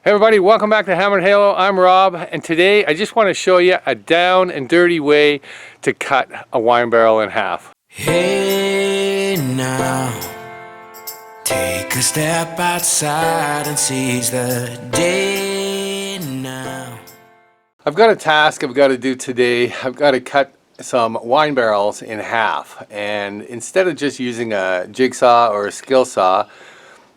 Hey everybody, welcome back to Hammered Halo. I'm Rob, and today I just want to show you a down and dirty way to cut a wine barrel in half. Hey now, take a step outside and seize the day now. I've got a task I've got to do today. I've got to cut some wine barrels in half, and instead of just using a jigsaw or a skill saw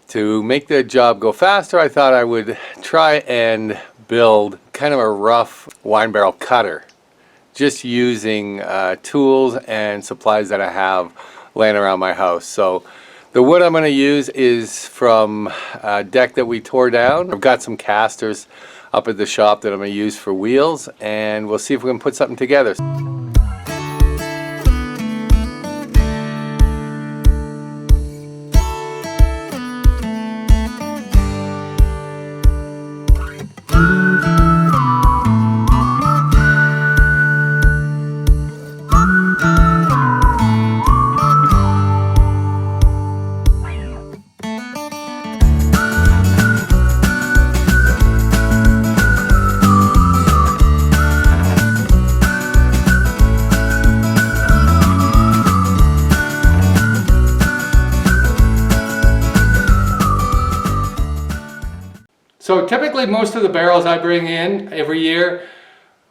to make the job go faster, I thought I would try and build kind of a rough wine barrel cutter, just using tools and supplies that I have laying around my house. So the wood I'm going to use is from a deck that we tore down. I've got some casters up at the shop that I'm going to use for wheels, and we'll see if we can put something together. So typically most of the barrels I bring in every year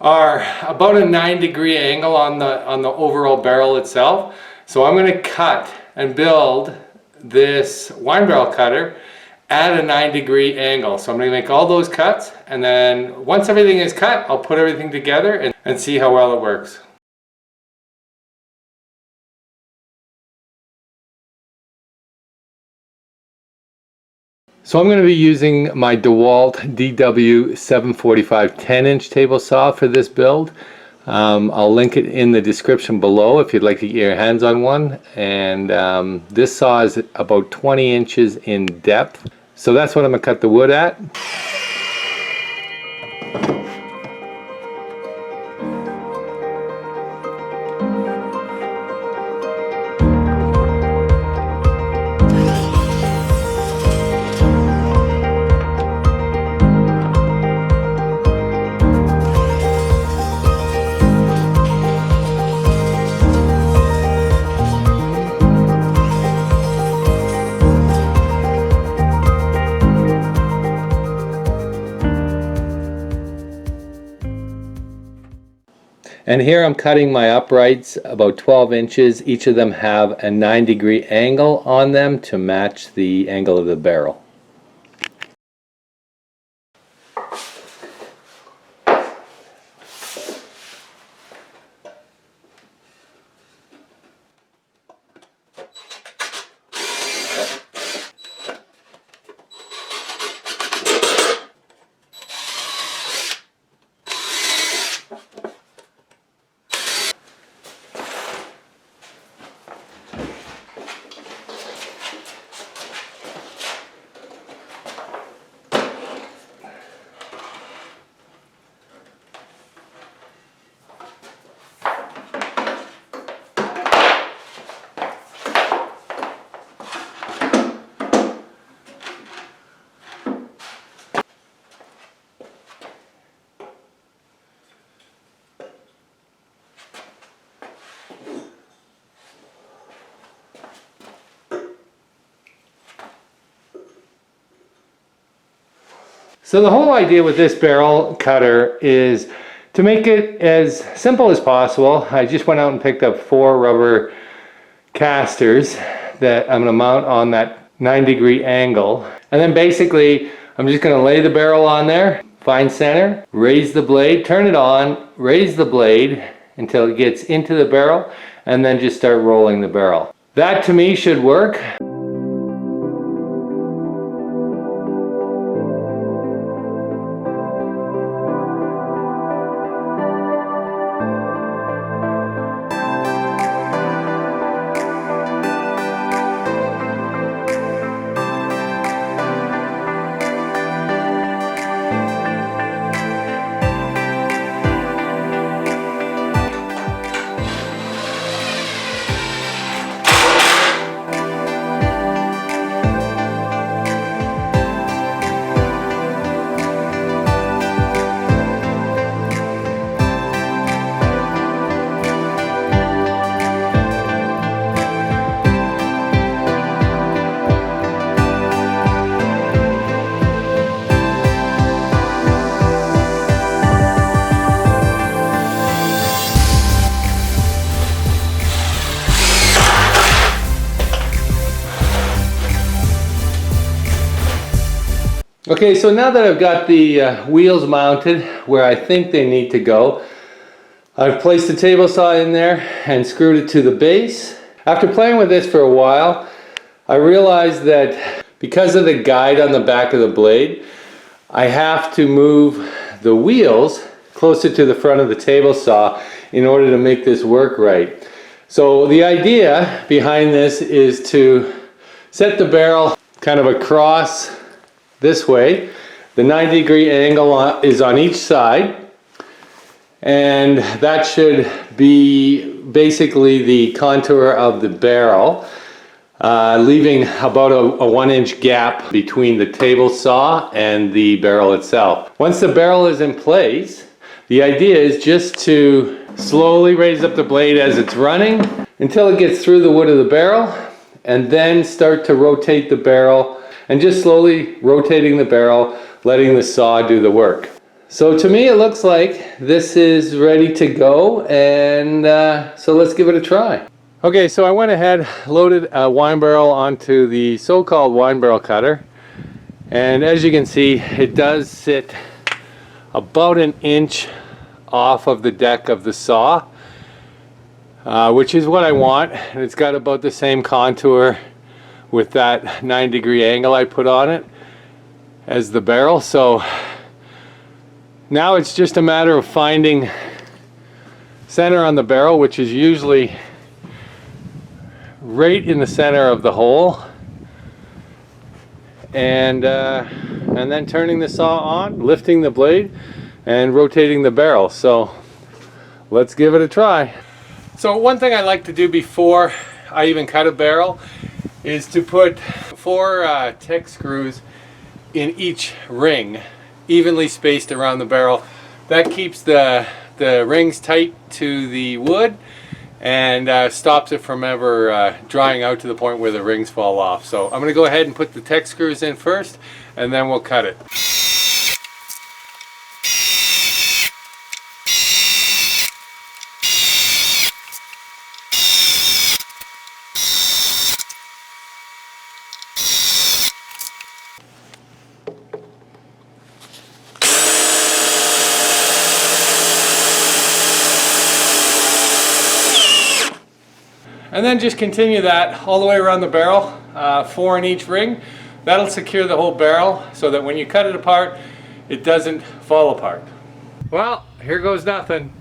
are about a 9-degree angle on the overall barrel itself. So I'm going to cut and build this wine barrel cutter at a 9-degree angle. So I'm going to make all those cuts, and then once everything is cut, I'll put everything together and see how well it works. So I'm going to be using my DeWalt DW745 10-inch table saw for this build. I'll link it in the description below if you'd like to get your hands on one. And this saw is about 20 inches in depth. So that's what I'm going to cut the wood at. And here I'm cutting my uprights about 12 inches. Each of them have a 9-degree angle on them to match the angle of the barrel. So the whole idea with this barrel cutter is to make it as simple as possible. I just went out and picked up 4 rubber casters that I'm going to mount on that 9-degree angle. And then basically I'm just going to lay the barrel on there, find center, raise the blade, turn it on, raise the blade until it gets into the barrel, and then just start rolling the barrel. That to me should work. Okay, so now that I've got the wheels mounted where I think they need to go, I've placed the table saw in there and screwed it to the base. After playing with this for a while, I realized that because of the guide on the back of the blade, I have to move the wheels closer to the front of the table saw in order to make this work right. So the idea behind this is to set the barrel kind of across this way. The 90-degree angle is on each side, and that should be basically the contour of the barrel, leaving about a 1-inch gap between the table saw and the barrel itself. Once the barrel is in place, the idea is just to slowly raise up the blade as it's running until it gets through the wood of the barrel, and then start to rotate the barrel, and just slowly rotating the barrel, letting the saw do the work. So to me it looks like this is ready to go, and so let's give it a try. Okay, so I went ahead, loaded a wine barrel onto the so-called wine barrel cutter, and as you can see, it does sit about 1 inch off of the deck of the saw, which is what I want, and it's got about the same contour with that 90-degree angle I put on it as the barrel. So now it's just a matter of finding center on the barrel, which is usually right in the center of the hole, and then turning the saw on, lifting the blade, and rotating the barrel. So let's give it a try. So one thing I like to do before I even cut a barrel is to put 4 Tek screws in each ring, evenly spaced around the barrel. That keeps the rings tight to the wood and stops it from ever drying out to the point where the rings fall off. So I'm going to go ahead and put the Tek screws in first, and then we'll cut it. And then just continue that all the way around the barrel, 4 in each ring. That'll secure the whole barrel so that when you cut it apart, it doesn't fall apart. Well, here goes nothing.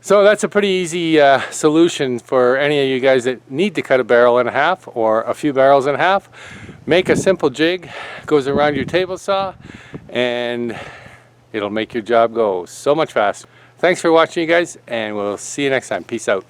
So that's a pretty easy solution for any of you guys that need to cut a barrel in half or a few barrels in half. Make a simple jig, goes around your table saw, and It'll make your job go so much faster. Thanks for watching, you guys, and we'll see you next time. Peace out.